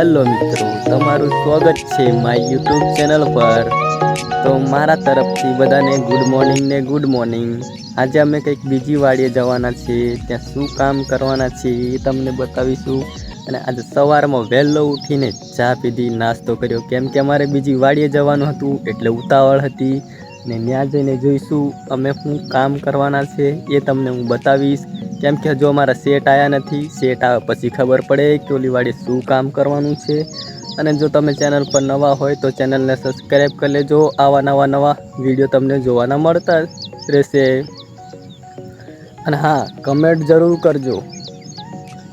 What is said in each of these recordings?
Hello मित्रों, तमारू स्वागत है माय यूट्यूब चैनल पर। तो मारा तरफथी बधाने गुड मॉर्निंग ने गुड मॉर्निंग। आज अमे कंईक बीजी वाड़ीए जवाना छे, त्यां शुं काम करवाना छे ए तमने बतावीशुं। अने आज सवारमां वहेलो उठीने चा पीधी, नास्तो कर्यो, केम के अमारे बीजी वाड़ीए जवानुं हतुं एटले उतावळ हती। ने न्या जईने जोईशुं अमे शुं काम करवाना छे ए तमने हुं बतावीश। केम के हजू अमारा सेट आया नहीं, सेट आवे पछी खबर पड़े कि ओली वाड़ी शुं काम करवानुं छे। अने जो तमे चेनल पर नवा होय तो चेनल ने सब्सक्राइब कर लेजो, आवा नवा विडियो तमने जोवाना मळता रहेशे। अने हाँ, कमेंट जरूर करजो।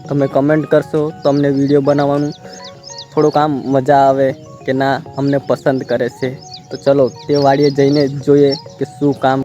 तमे कमेंट करशो तो अमने विडियो बनाववानुं थोड़ुंक आम मजा आवे कि ना अमने पसंद करे छे। तो चलो ते वाड़ीए जईने जोईए कि शुं काम।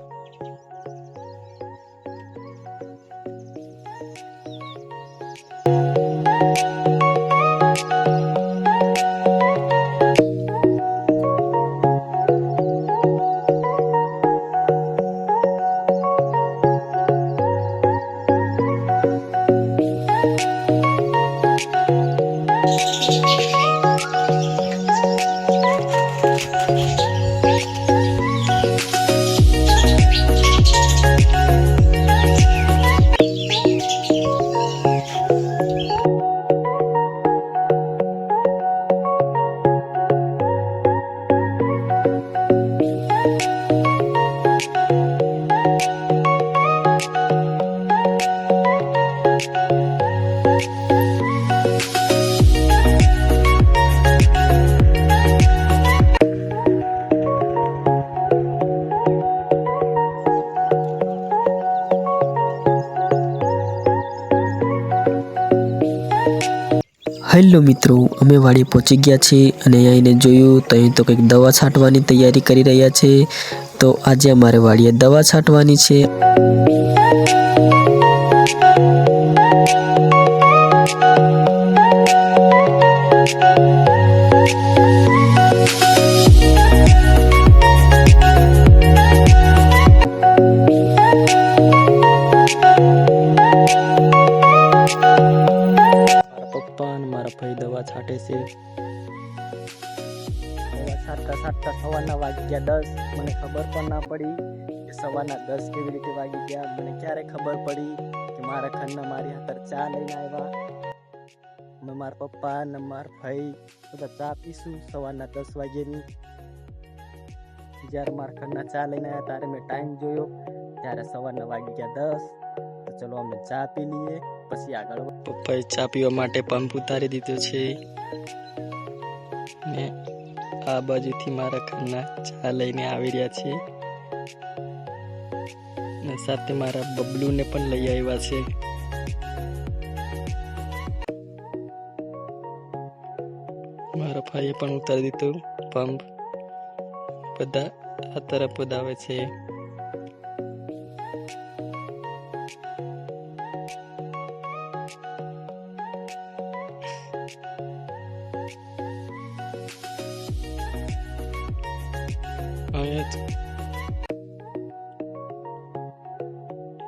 हेलो मित्रों, अमे वाड़ी पहोंची गया छे अने आईने जोयुं तो अहीं तो कंईक दवा छांटवानी तैयारी करी रह्या छे। तो आजे अमारे वाड़ीए दवा छांटवानी छे। पप्पा अने मारा भाई दवा छांटे छे। दवा छांटता सवारना वागी गया 10। मने खबर पण ना पड़ी कि सवारना 10 केवी रीते वागी गया। मने क्यारे खबर पड़ी कि मारा खन्ना मारी हाथर चा लईने आव्या। मैं मारा पप्पा अने मारा भाई बधा चा पीशुं सवारना 10 वाग्यानी। ज्यारे मारा खन्ना चा लईने आव्या त्यारे मैं टाइम जोयो त्यारे सवारना वागी गया 10। तो चलो अमे चा पी लीए पछी आगळ। पप्पाए चा पीवा माटे पंप उतारी दीधो छे ने आ बाजुथी मारा खन्ना चा लईने आवी रह्या छे ने साथे मारा बबलू ने पण लई आव्या छे। मारा भाईए पण उतारी दीधो पंप। बधा आ तरफ बधावे छे।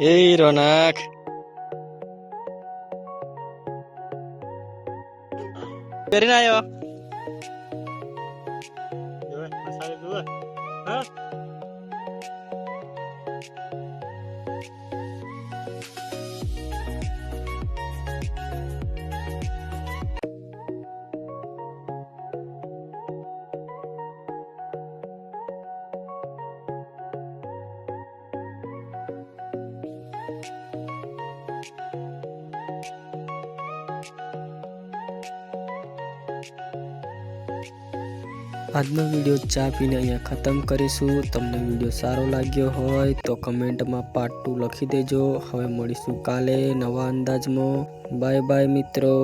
ए रोनक કરીને આવ્યો જોવે મસાલે જોવે હા। આજનો વિડીયો ચા પીને અહીંયા ખતમ કરીશું। તમને વિડીયો સારો લાગ્યો હોય તો કમેન્ટમાં પાર્ટ 2 લખી દેજો। હવે મળીશું કાલે નવા અંદાજમાં। બાય બાય મિત્રો।